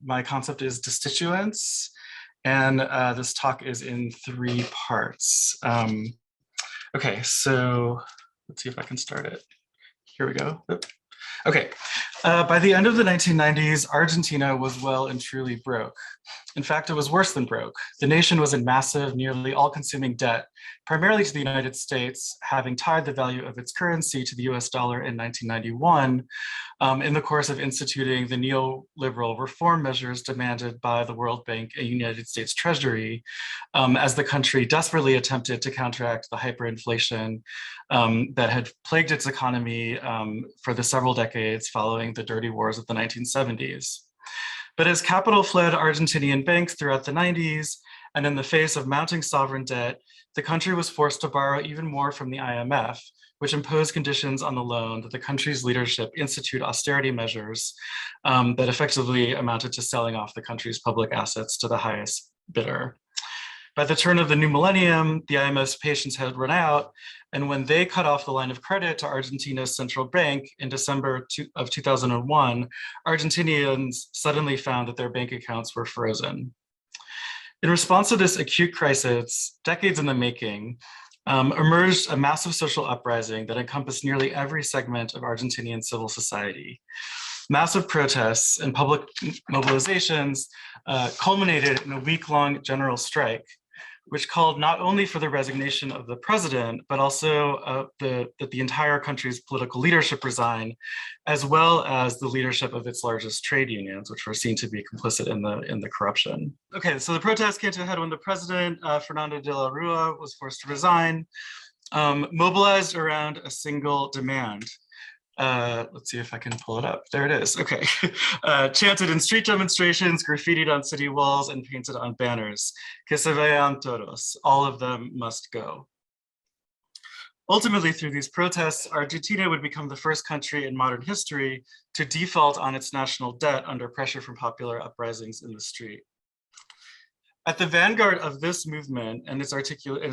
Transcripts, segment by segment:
My concept is Destituence, and this talk is in 3 parts. Okay, so let's see if I can start it. Here we go. Okay, by the end of the 1990s, Argentina was well and truly broke. In fact, it was worse than broke. The nation was in massive, nearly all-consuming debt, primarily to the United States, having tied the value of its currency to the US dollar in 1991 in the course of instituting the neoliberal reform measures demanded by the World Bank and United States Treasury as the country desperately attempted to counteract the hyperinflation that had plagued its economy for the several decades following the dirty wars of the 1970s. But as capital fled Argentinian banks throughout the 90s, and in the face of mounting sovereign debt, the country was forced to borrow even more from the IMF, which imposed conditions on the loan that the country's leadership institute austerity measures that effectively amounted to selling off the country's public assets to the highest bidder. By the turn of the new millennium, the IMF's patience had run out, and when they cut off the line of credit to Argentina's central bank in December of 2001, Argentinians suddenly found that their bank accounts were frozen. In response to this acute crisis, decades in the making, emerged a massive social uprising that encompassed nearly every segment of Argentinian civil society. Massive protests and public mobilizations culminated in a week-long general strike, which called not only for the resignation of the president, but also that the entire country's political leadership resign, as well as the leadership of its largest trade unions, which were seen to be complicit in the corruption. Okay, so the protests came to a head when the president, Fernando de la Rúa, was forced to resign, mobilized around a single demand. Let's see if I can pull it up. There it is. Okay. Chanted in street demonstrations, graffitied on city walls, and painted on banners. Que se vayan todos. All of them must go. Ultimately, through these protests, Argentina would become the first country in modern history to default on its national debt under pressure from popular uprisings in the street. At the vanguard of this movement and its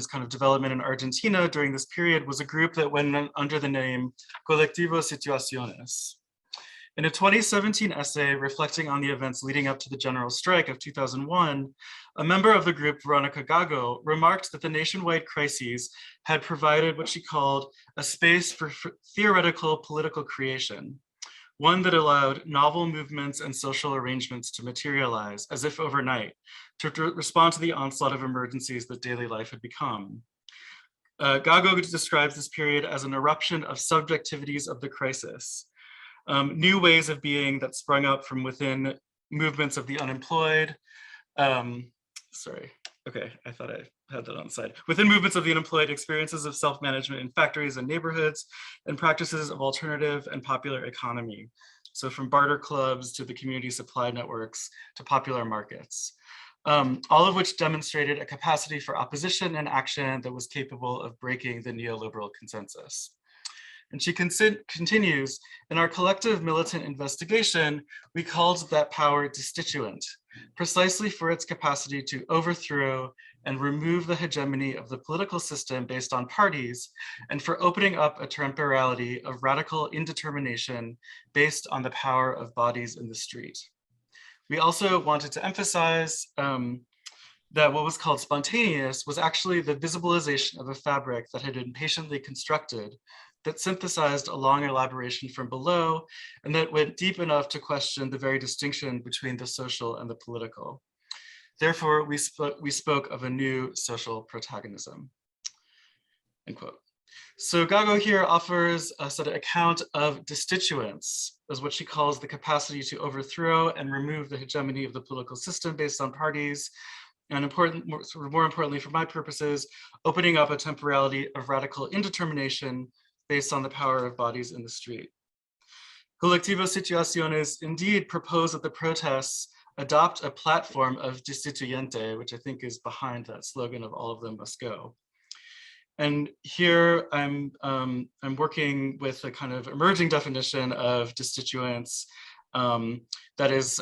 kind of development in Argentina during this period was a group that went under the name Situaciones. In a 2017 essay reflecting on the events leading up to the general strike of 2001, a member of the group, Veronica Gago, remarked that the nationwide crises had provided what she called a space for theoretical political creation, one that allowed novel movements and social arrangements to materialize as if overnight to respond to the onslaught of emergencies that daily life had become. Gago describes this period as an eruption of subjectivities of the crisis, new ways of being that sprung up from within movements of the unemployed. Sorry, okay, I thought I had that on the side. Within movements of the unemployed, experiences of self-management in factories and neighborhoods, and practices of alternative and popular economy. So from barter clubs to the community supply networks to popular markets. All of which demonstrated a capacity for opposition and action that was capable of breaking the neoliberal consensus. And she continues, in our collective militant investigation, we called that power destituent, precisely for its capacity to overthrow and remove the hegemony of the political system based on parties, and for opening up a temporality of radical indetermination based on the power of bodies in the street. We also wanted to emphasize that what was called spontaneous was actually the visibilization of a fabric that had been patiently constructed, that synthesized a long elaboration from below, and that went deep enough to question the very distinction between the social and the political. Therefore, we spoke of a new social protagonism, end quote. So Gago here offers a sort of account of destituence, as what she calls the capacity to overthrow and remove the hegemony of the political system based on parties, and more importantly for my purposes, opening up a temporality of radical indetermination based on the power of bodies in the street. Colectivo Situaciones indeed propose that the protests adopt a platform of destituyente, which I think is behind that slogan of all of them must go. And here I'm working with a kind of emerging definition of destituents that is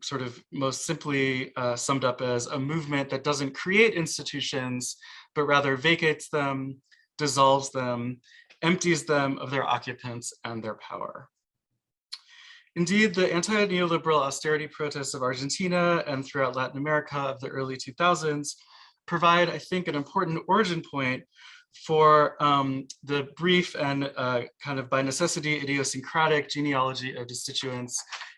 sort of most simply summed up as a movement that doesn't create institutions, but rather vacates them, dissolves them, empties them of their occupants and their power. Indeed, the anti-neoliberal austerity protests of Argentina and throughout Latin America of the early 2000s provide, I think, an important origin point for the brief and kind of by necessity idiosyncratic genealogy of destituents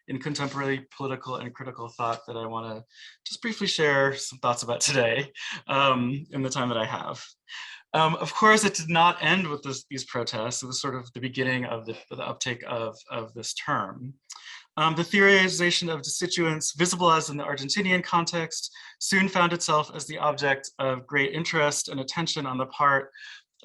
in contemporary political and critical thought that I want to just briefly share some thoughts about today in the time that I have. Of course, it did not end with these protests. It was sort of the beginning of the uptake of this term. The theorization of destituents, visible as in the Argentinian context, soon found itself as the object of great interest and attention on the part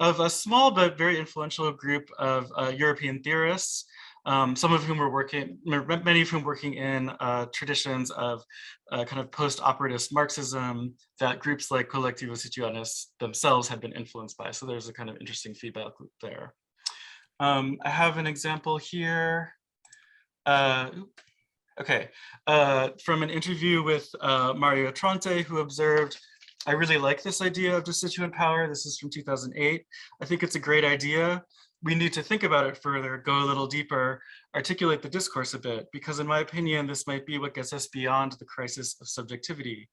of a small but very influential group of European theorists, some of whom were working, many of whom working in traditions of kind of post-operatist Marxism that groups like Colectivos Situaciones themselves had been influenced by. So there's a kind of interesting feedback loop there. I have an example here. Okay, from an interview with Mario Tronte, who observed, I really like this idea of destituent power. This is from 2008. I think it's a great idea. We need to think about it further, go a little deeper, articulate the discourse a bit, because in my opinion, this might be what gets us beyond the crisis of subjectivity.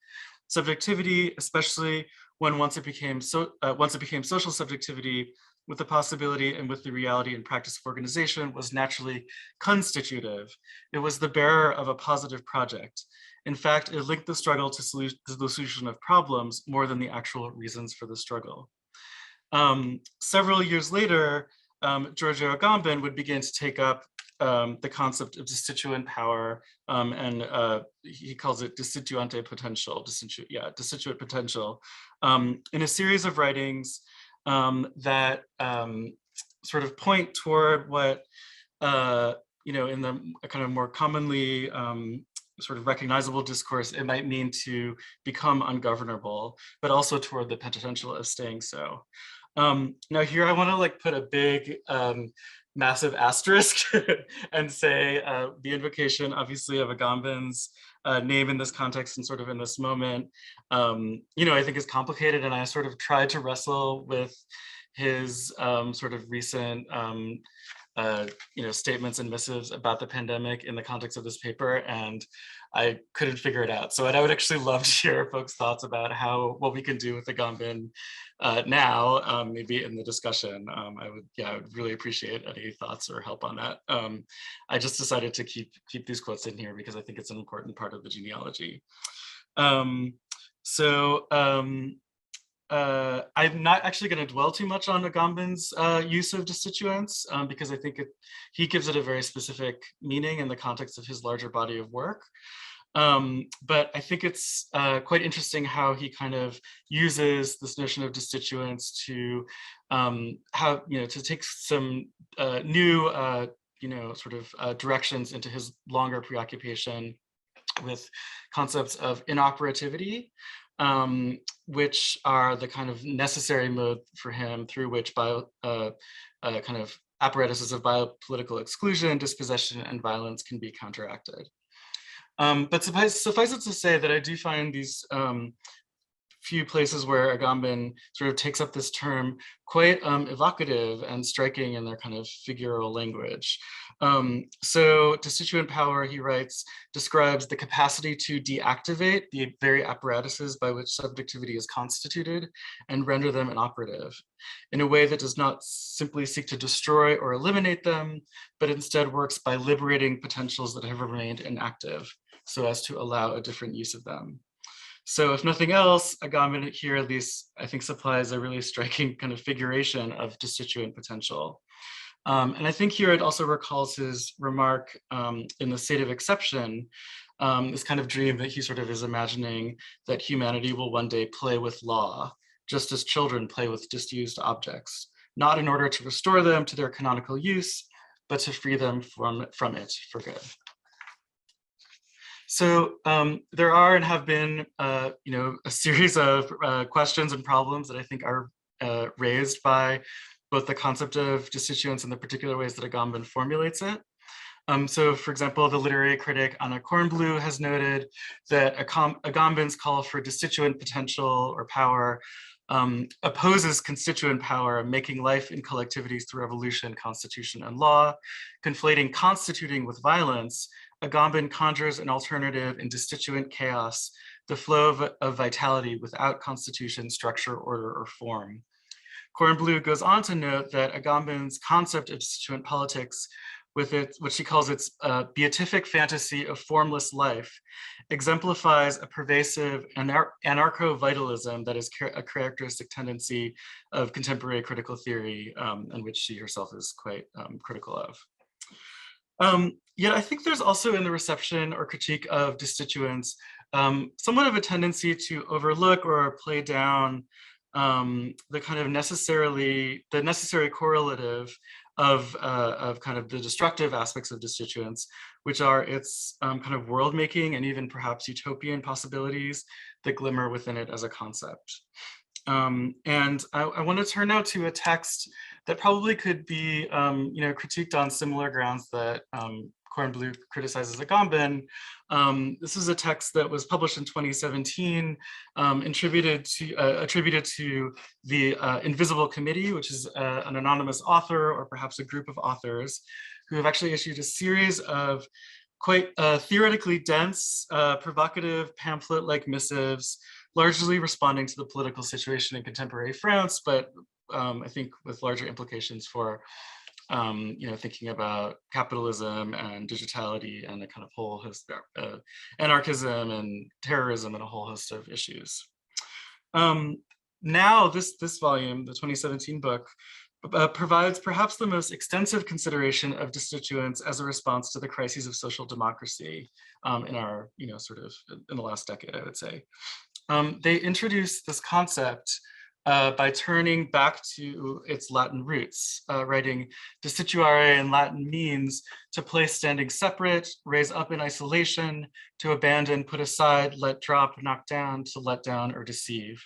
Subjectivity, especially when once it became social subjectivity, with the possibility and with the reality and practice of organization, was naturally constitutive. It was the bearer of a positive project. In fact, it linked the struggle to the solution of problems more than the actual reasons for the struggle. Several years later, Giorgio Agamben would begin to take up the concept of destituent power, and he calls it destituente potential, destituent potential, in a series of writings that sort of point toward what, in the kind of more commonly sort of recognizable discourse, it might mean to become ungovernable, but also toward the potential of staying so. Now here I want to like put a big massive asterisk and say the invocation obviously of Agamben's name in this context and sort of in this moment, I think is complicated, and I sort of tried to wrestle with his sort of recent statements and missives about the pandemic in the context of this paper, and I couldn't figure it out. So I would actually love to hear folks' thoughts about what we can do with Agamben now, maybe in the discussion. I would really appreciate any thoughts or help on that. I just decided to keep these quotes in here because I think it's an important part of the genealogy. I'm not actually going to dwell too much on Agamben's use of destituents because I think he gives it a very specific meaning in the context of his larger body of work. But I think it's quite interesting how he kind of uses this notion of destituents to to take some new directions into his longer preoccupation with concepts of inoperativity, which are the kind of necessary mode for him through which kind of apparatuses of biopolitical exclusion, dispossession, and violence can be counteracted. But suffice it to say that I do find these few places where Agamben sort of takes up this term quite evocative and striking in their kind of figural language. So destituent power, he writes, describes the capacity to deactivate the very apparatuses by which subjectivity is constituted and render them inoperative in a way that does not simply seek to destroy or eliminate them, but instead works by liberating potentials that have remained inactive so as to allow a different use of them. So if nothing else, Agamben here at least, I think, supplies a really striking kind of figuration of destituent potential. And I think here it also recalls his remark in the state of exception, this kind of dream that he sort of is imagining that humanity will one day play with law, just as children play with disused objects, not in order to restore them to their canonical use, but to free them from it for good. So there are and have been, a series of questions and problems that I think are raised by both the concept of destituents and the particular ways that Agamben formulates it. So for example, the literary critic Anna Kornblue has noted that Agamben's call for destituent potential or power opposes constituent power, making life in collectivities through revolution, constitution, and law. Conflating constituting with violence, Agamben conjures an alternative in destituent chaos, the flow of vitality without constitution, structure, order, or form. Kornblue goes on to note that Agamben's concept of destituent politics, with what she calls its beatific fantasy of formless life, exemplifies a pervasive anarcho-vitalism that is a characteristic tendency of contemporary critical theory, and which she herself is quite critical of. Yet I think there's also in the reception or critique of destituents somewhat of a tendency to overlook or play down the kind of necessary correlative of kind of the destructive aspects of destituents, which are its kind of world making and even perhaps utopian possibilities that glimmer within it as a concept. And I want to turn now to a text that probably could be critiqued on similar grounds that Kornblue criticizes Agamben. This is a text that was published in 2017, attributed to the Invisible Committee, which is an anonymous author or perhaps a group of authors who have actually issued a series of quite theoretically dense, provocative pamphlet-like missives, largely responding to the political situation in contemporary France, but I think with larger implications for thinking about capitalism and digitality and a kind of whole host of anarchism and terrorism and a whole host of issues. Now this volume, the 2017 book, provides perhaps the most extensive consideration of destituents as a response to the crises of social democracy in our, in the last decade, I would say. They introduced this concept by turning back to its Latin roots, writing destituare in Latin means to place standing separate, raise up in isolation, to abandon, put aside, let drop, knock down, to let down or deceive.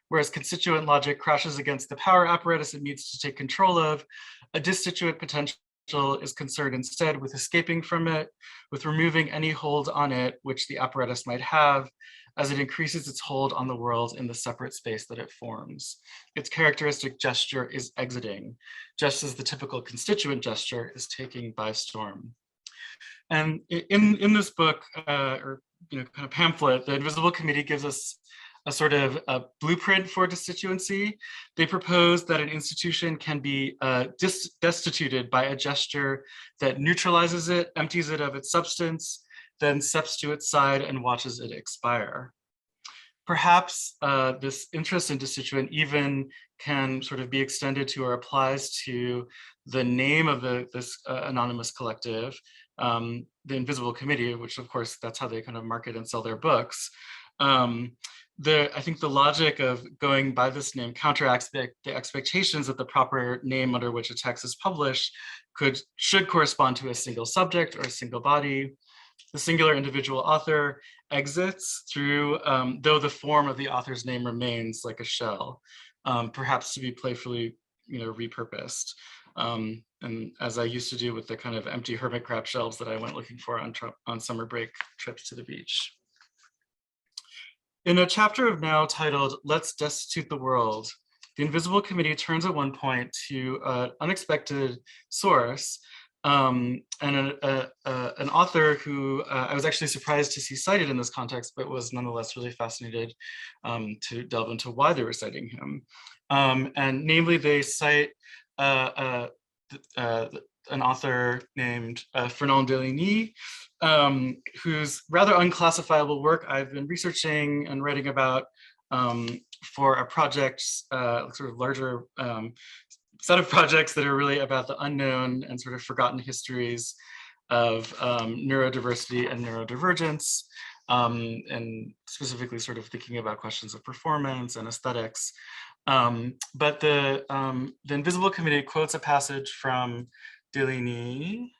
Whereas constituent logic crashes against the power apparatus it needs to take control of, a destituent potential is concerned instead with escaping from it, with removing any hold on it which the apparatus might have, as it increases its hold on the world in the separate space that it forms. Its characteristic gesture is exiting, just as the typical constituent gesture is taking by storm. And in this book, kind of pamphlet, the Invisible Committee gives us a sort of a blueprint for destituency. They propose that an institution can be destituted by a gesture that neutralizes it, empties it of its substance, then steps to its side and watches it expire. Perhaps this interest in destituent even can sort of be extended to or applies to the name of this anonymous collective, the Invisible Committee, which of course that's how they kind of market and sell their books. I think the logic of going by this name counteracts the expectations that the proper name under which a text is published should correspond to a single subject or a single body. The singular individual author exits through, though the form of the author's name remains like a shell, perhaps to be playfully, repurposed. And as I used to do with the kind of empty hermit crab shells that I went looking for on summer break trips to the beach. In a chapter of Now titled, "Let's Destitute the World," the Invisible Committee turns at one point to an unexpected source, and an author who I was actually surprised to see cited in this context, but was nonetheless really fascinated to delve into why they were citing him. And namely, they cite an author named Fernand Delaney, whose rather unclassifiable work I've been researching and writing about for a project, sort of larger set of projects that are really about the unknown and sort of forgotten histories of neurodiversity and neurodivergence, and specifically sort of thinking about questions of performance and aesthetics. But the Invisible Committee quotes a passage from Delaney.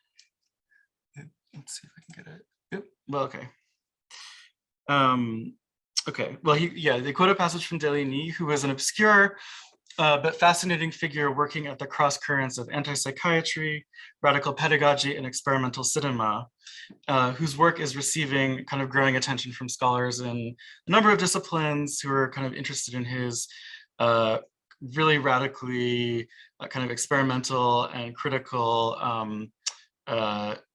Let's see if I can get it. Yep. Well, okay. Okay. Well, they quote a passage from Delaney, who was an obscure but fascinating figure working at the cross currents of anti-psychiatry, radical pedagogy, and experimental cinema, whose work is receiving kind of growing attention from scholars in a number of disciplines who are kind of interested in his really radically kind of experimental and critical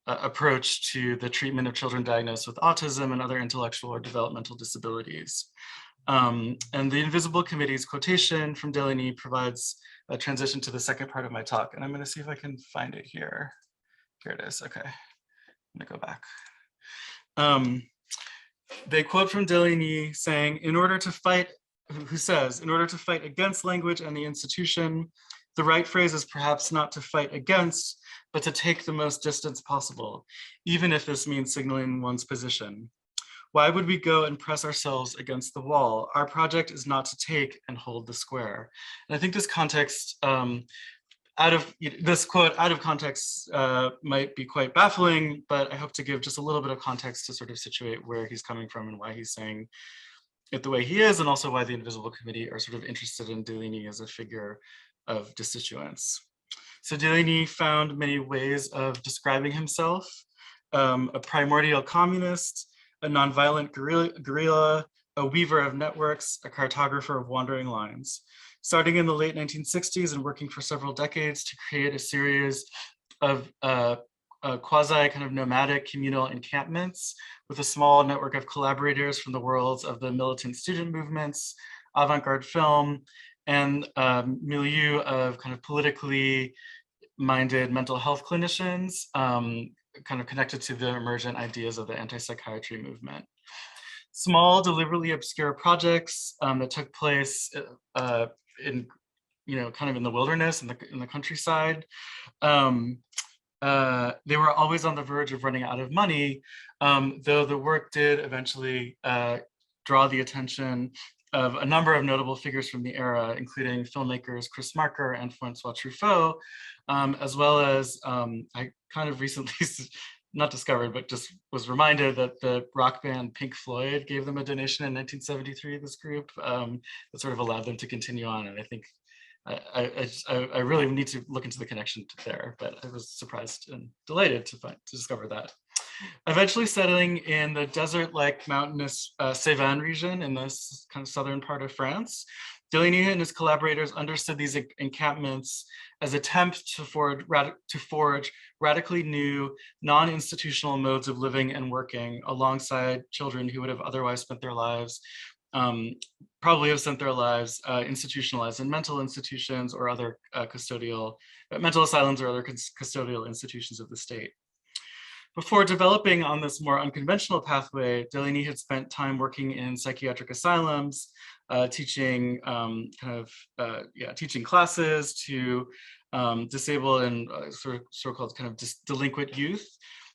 approach to the treatment of children diagnosed with autism and other intellectual or developmental disabilities. And the Invisible Committee's quotation from Delaney provides a transition to the second part of my talk. And I'm going to see if I can find it here. Here it is. Okay, I'm going to go back. They quote from Delaney saying, who says, in order to fight against language and the institution, the right phrase is perhaps not to fight against, but to take the most distance possible, even if this means signaling one's position. Why would we go and press ourselves against the wall? Our project is not to take and hold the square. And I think this context, this quote out of context might be quite baffling, but I hope to give just a little bit of context to sort of situate where he's coming from and why he's saying it the way he is, and also why the Invisible Committee are sort of interested in Delaney as a figure of destituence. So Delaney found many ways of describing himself: a primordial communist, a nonviolent guerrilla, a weaver of networks, a cartographer of wandering lines. Starting in the late 1960s and working for several decades to create a series of quasi kind of nomadic communal encampments with a small network of collaborators from the worlds of the militant student movements, avant-garde film, and milieu of kind of politically minded mental health clinicians, kind of connected to the emergent ideas of the anti-psychiatry movement. Small, deliberately obscure projects that took place in, kind of in the wilderness, in the countryside. They were always on the verge of running out of money, though the work did eventually draw the attention of a number of notable figures from the era, including filmmakers Chris Marker and Francois Truffaut, as well as I kind of recently not discovered, but just was reminded that the rock band Pink Floyd gave them a donation in 1973, this group, that sort of allowed them to continue on. And I think I really need to look into the connection there, but I was surprised and delighted to discover that. Eventually settling in the desert-like mountainous Cévennes region in this kind of southern part of France, Delaney and his collaborators understood these encampments as attempts to forge radically new, non-institutional modes of living and working alongside children who would have otherwise spent their lives, probably have spent their lives institutionalized in mental institutions or other mental asylums or other custodial institutions of the state. Before developing on this more unconventional pathway, Delaney had spent time working in psychiatric asylums, teaching teaching classes to disabled and so-called kind of delinquent youth.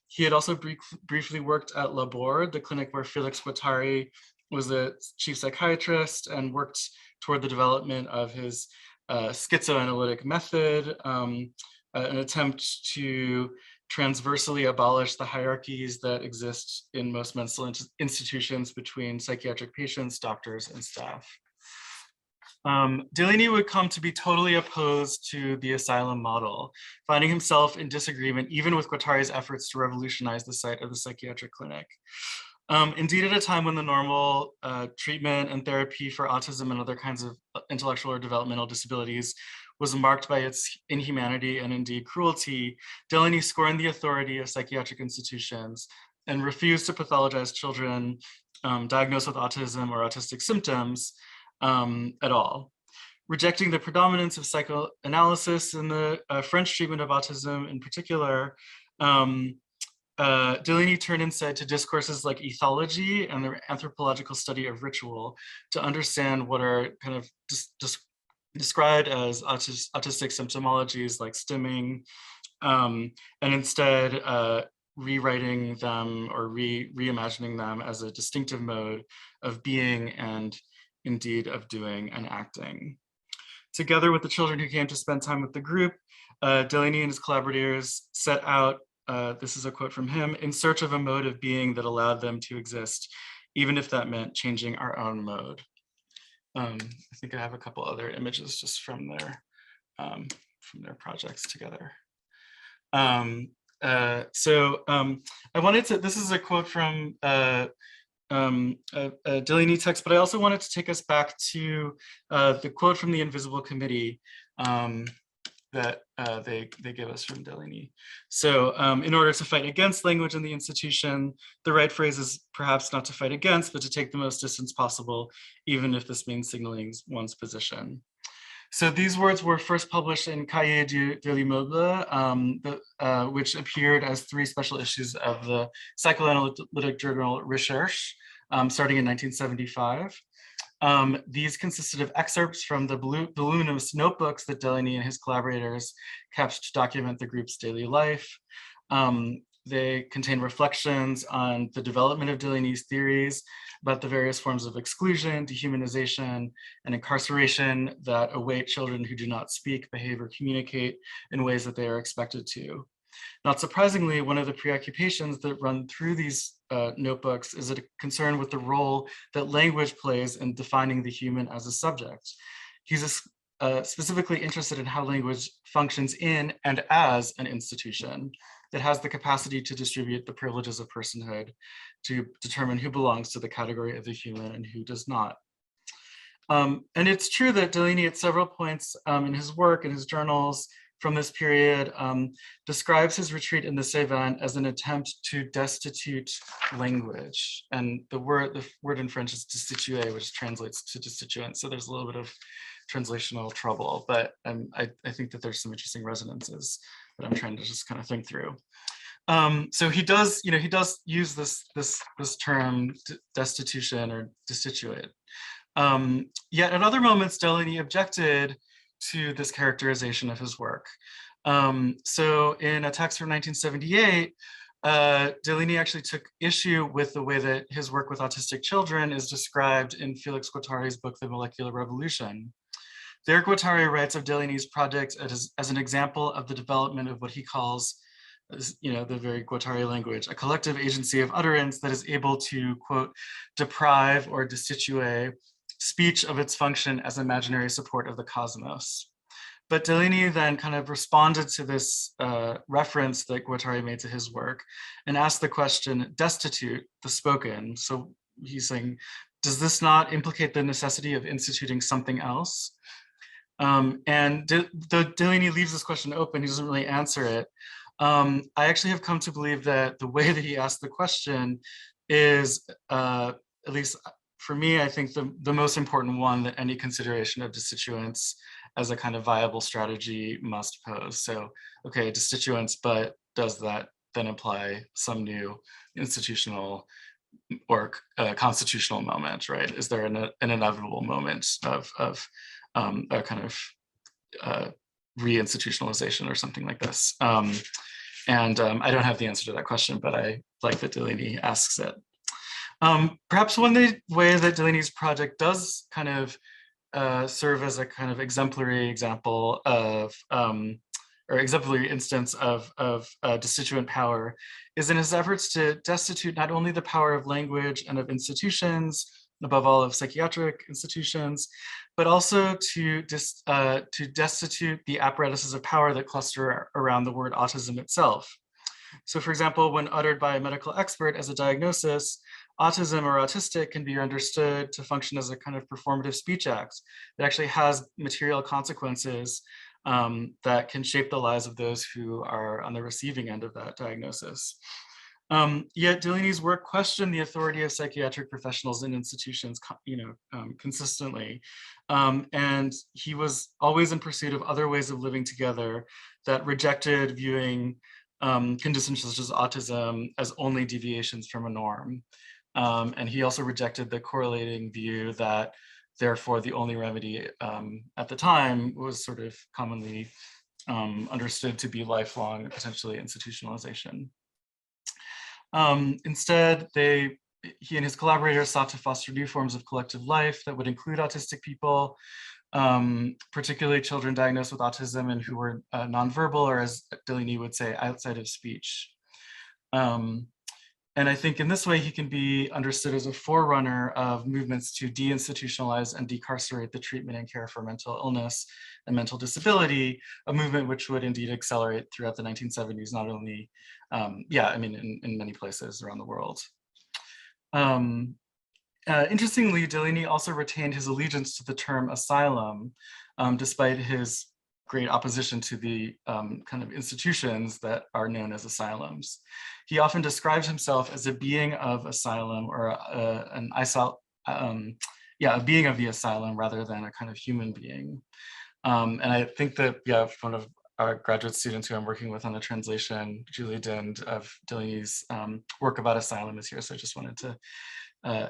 He had also briefly worked at Labor, the clinic where Felix Guattari was the chief psychiatrist, and worked toward the development of his schizoanalytic method, an attempt to transversally abolish the hierarchies that exist in most mental institutions between psychiatric patients, doctors, and staff. Delaney would come to be totally opposed to the asylum model, finding himself in disagreement even with Guattari's efforts to revolutionize the site of the psychiatric clinic. Indeed, at a time when the normal treatment and therapy for autism and other kinds of intellectual or developmental disabilities was marked by its inhumanity and indeed cruelty, Delaney scorned the authority of psychiatric institutions and refused to pathologize children diagnosed with autism or autistic symptoms at all. Rejecting the predominance of psychoanalysis in the French treatment of autism in particular, Delaney turned instead to discourses like ethology and the anthropological study of ritual to understand what are kind of described as autistic symptomologies like stimming, and instead rewriting them or reimagining them as a distinctive mode of being and indeed of doing and acting. Together with the children who came to spend time with the group, Delaney and his collaborators set out, this is a quote from him, in search of a mode of being that allowed them to exist, even if that meant changing our own mode. I think I have a couple other images just from their projects together. I wanted to, this is a quote from Delaney text, but I also wanted to take us back to the quote from the Invisible Committee that they give us from Delaney. So in order to fight against language in the institution, the right phrase is perhaps not to fight against, but to take the most distance possible, even if this means signaling one's position. So these words were first published in Cahiers de l'Immeuble, which appeared as 3 special issues of the psychoanalytic journal Recherche, starting in 1975. These consisted of excerpts from the voluminous notebooks that Delaney and his collaborators kept to document the group's daily life. They contain reflections on the development of Delaney's theories about the various forms of exclusion, dehumanization, and incarceration that await children who do not speak, behave, or communicate in ways that they are expected to. Not surprisingly, one of the preoccupations that run through these notebooks is a concern with the role that language plays in defining the human as a subject. He's specifically interested in how language functions in and as an institution that has the capacity to distribute the privileges of personhood, to determine who belongs to the category of the human and who does not. And it's true that Delaney at several points in his work and his journals from this period describes his retreat in the Cévennes as an attempt to destitute language. And the word in French is destituer, which translates to destituent. So there's a little bit of translational trouble, but I think that there's some interesting resonances that I'm trying to just kind of think through. So he does use this term destitution or destituate. Yet at other moments, Delaney objected to this characterization of his work. So in a text from 1978, Delaney actually took issue with the way that his work with autistic children is described in Felix Guattari's book, The Molecular Revolution. There, Guattari writes of Delaney's project as an example of the development of what he calls, the very Guattari language, a collective agency of utterance that is able to, quote, deprive or destitute speech of its function as imaginary support of the cosmos. But Delaney then kind of responded to this reference that Guattari made to his work and asked the question, destitute the spoken. So he's saying, does this not implicate the necessity of instituting something else? And though Delaney leaves this question open, he doesn't really answer it. I actually have come to believe that the way that he asked the question is, at least for me, I think the most important one that any consideration of destituents as a kind of viable strategy must pose. So, okay, destituents, but does that then imply some new institutional or constitutional moment, right? Is there an inevitable moment of a kind of reinstitutionalization or something like this? And I don't have the answer to that question, but I like that Delaney asks it. Perhaps one way that Delaney's project does kind of serve as a kind of exemplary example of, or exemplary instance of destituent power is in his efforts to destitute not only the power of language and of institutions, above all of psychiatric institutions, but also to destitute the apparatuses of power that cluster around the word autism itself. So for example, when uttered by a medical expert as a diagnosis, autism or autistic can be understood to function as a kind of performative speech act that actually has material consequences that can shape the lives of those who are on the receiving end of that diagnosis. Yet Delaney's work questioned the authority of psychiatric professionals in institutions, consistently. And he was always in pursuit of other ways of living together that rejected viewing conditions such as autism as only deviations from a norm. And he also rejected the correlating view that therefore the only remedy at the time was sort of commonly understood to be lifelong, potentially institutionalization. Instead, he and his collaborators sought to foster new forms of collective life that would include autistic people, particularly children diagnosed with autism and who were nonverbal, or as Delaney would say, outside of speech. And I think in this way, he can be understood as a forerunner of movements to deinstitutionalize and decarcerate the treatment and care for mental illness and mental disability, a movement which would indeed accelerate throughout the 1970s, not only, in many places around the world. Interestingly, Delaney also retained his allegiance to the term asylum, despite his great opposition to the kind of institutions that are known as asylums. He often describes himself as a being of asylum, or a being of the asylum rather than a kind of human being. And I think that, yeah, one of our graduate students who I'm working with on the translation, Julie Dind, of Delaney's work about asylum is here. So I just wanted to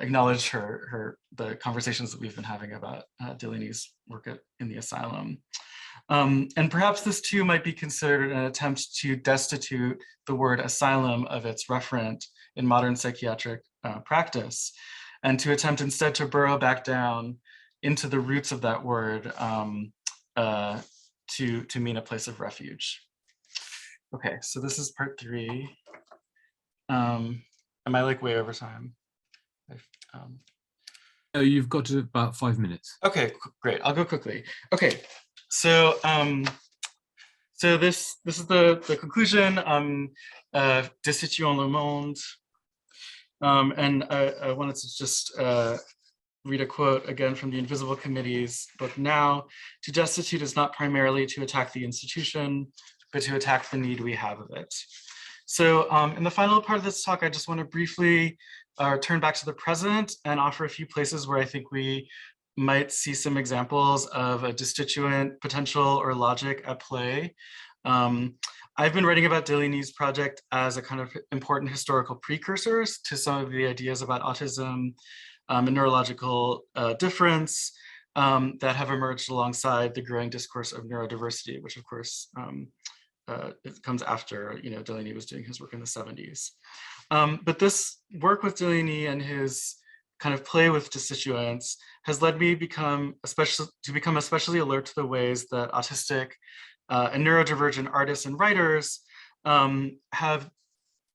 acknowledge the conversations that we've been having about Delaney's work in the asylum. And perhaps this too might be considered an attempt to destitute the word asylum of its referent in modern psychiatric practice, and to attempt instead to burrow back down into the roots of that word to mean a place of refuge. Okay, so this is part 3. Am I like way over time? Oh, you've got to about 5 minutes. Okay, great. I'll go quickly. Okay, so so this is the conclusion. Destitution le monde, and I wanted to just read a quote again from the Invisible Committee's book Now. To destitute is not primarily to attack the institution, but to attack the need we have of it. So in the final part of this talk, I just want to briefly turn back to the present and offer a few places where I think we might see some examples of a destituent potential or logic at play. I've been writing about Delaney's project as a kind of important historical precursors to some of the ideas about autism and neurological difference that have emerged alongside the growing discourse of neurodiversity, which of course it comes after, Delaney was doing his work in the 70s. But this work with Delaney and his kind of play with destituents has led me to become especially alert to the ways that autistic and neurodivergent artists and writers have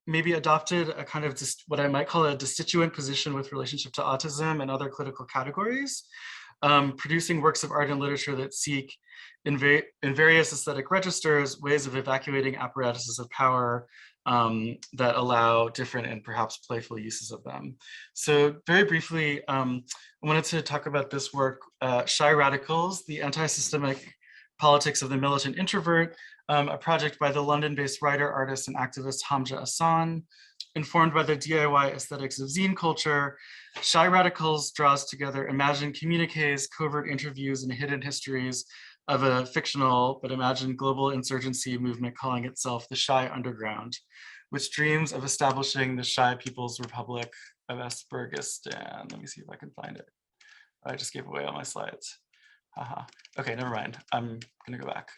maybe adopted a kind of what I might call a destituent position with relationship to autism and other clinical categories, producing works of art and literature that seek in various aesthetic registers ways of evacuating apparatuses of power that allow different and perhaps playful uses of them. So very briefly, I wanted to talk about this work, Shy Radicals, the Anti-Systemic Politics of the Militant Introvert, a project by the London-based writer, artist, and activist Hamza Hassan. Informed by the DIY aesthetics of zine culture, Shy Radicals draws together imagined communiques, covert interviews, and hidden histories of a fictional but imagined global insurgency movement calling itself the Shy Underground, which dreams of establishing the Shy People's Republic of Esbergistan. Let me see if I can find it. I just gave away all my slides. Haha. Okay, never mind. I'm gonna go back.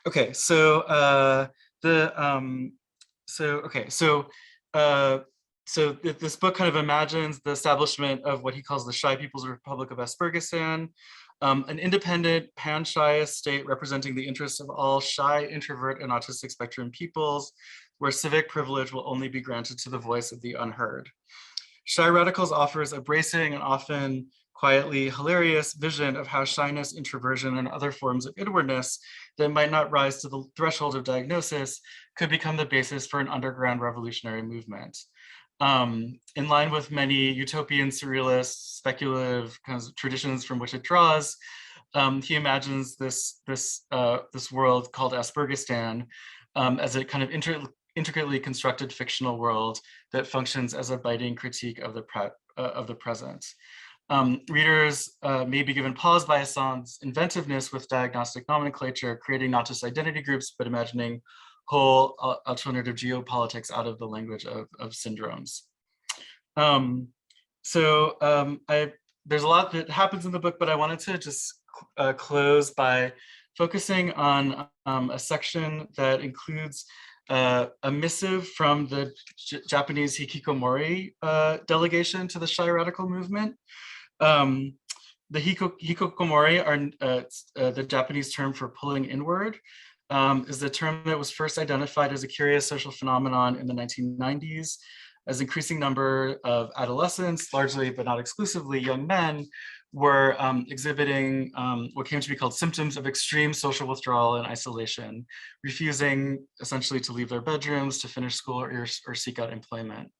Okay, so this book kind of imagines the establishment of what he calls the Shy People's Republic of Esbergistan, an independent pan-Shy state representing the interests of all shy, introvert, and autistic spectrum peoples, where civic privilege will only be granted to the voice of the unheard. Shy Radicals offers a bracing and often quietly hilarious vision of how shyness, introversion, and other forms of inwardness that might not rise to the threshold of diagnosis could become the basis for an underground revolutionary movement. In line with many utopian, surrealist, speculative kinds of traditions from which it draws, he imagines this world called Aspergistan as a kind of intricately constructed fictional world that functions as a biting critique of the present. Readers may be given pause by Hassan's inventiveness with diagnostic nomenclature, creating not just identity groups, but imagining whole alternative geopolitics out of the language of syndromes. There's a lot that happens in the book, but I wanted to just close by focusing on a section that includes a missive from the Japanese Hikikomori delegation to the Shy Radical movement. The Hikikomori are the Japanese term for pulling inward, is the term that was first identified as a curious social phenomenon in the 1990s, as increasing number of adolescents, largely but not exclusively young men, were exhibiting what came to be called symptoms of extreme social withdrawal and isolation, refusing essentially to leave their bedrooms, to finish school, or seek out employment.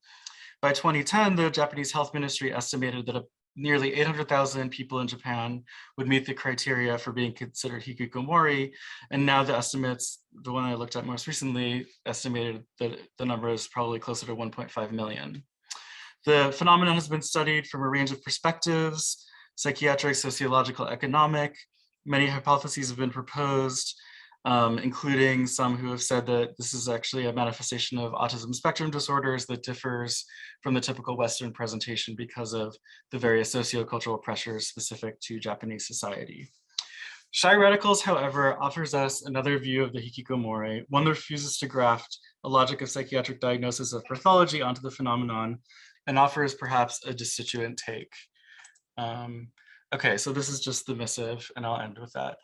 By 2010, the Japanese Health Ministry estimated that nearly 800,000 people in Japan would meet the criteria for being considered hikikomori. And now the estimates, the one I looked at most recently, estimated that the number is probably closer to 1.5 million. The phenomenon has been studied from a range of perspectives: psychiatric, sociological, economic. Many hypotheses have been proposed, including some who have said that this is actually a manifestation of autism spectrum disorders that differs from the typical Western presentation because of the various sociocultural pressures specific to Japanese society. Shy Radicals, however, offers us another view of the hikikomori, one that refuses to graft a logic of psychiatric diagnosis of pathology onto the phenomenon and offers perhaps a destituent take. Okay, so this is just the missive, and I'll end with that.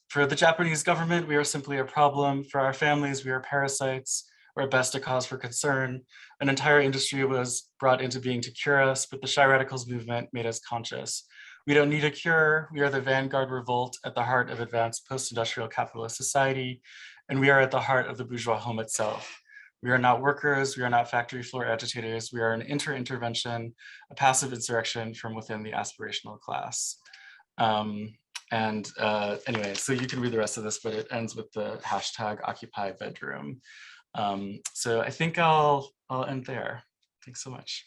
For the Japanese government, we are simply a problem. For our families, we are parasites, or at best a cause for concern. An entire industry was brought into being to cure us, but the Shy Radicals movement made us conscious. We don't need a cure. We are the vanguard revolt at the heart of advanced post-industrial capitalist society, and we are at the heart of the bourgeois home itself. We are not workers, we are not factory floor agitators, we are an intervention, a passive insurrection from within the aspirational class. Anyway, so you can read the rest of this, but it ends with the hashtag Occupy Bedroom. So I think I'll end there. Thanks so much.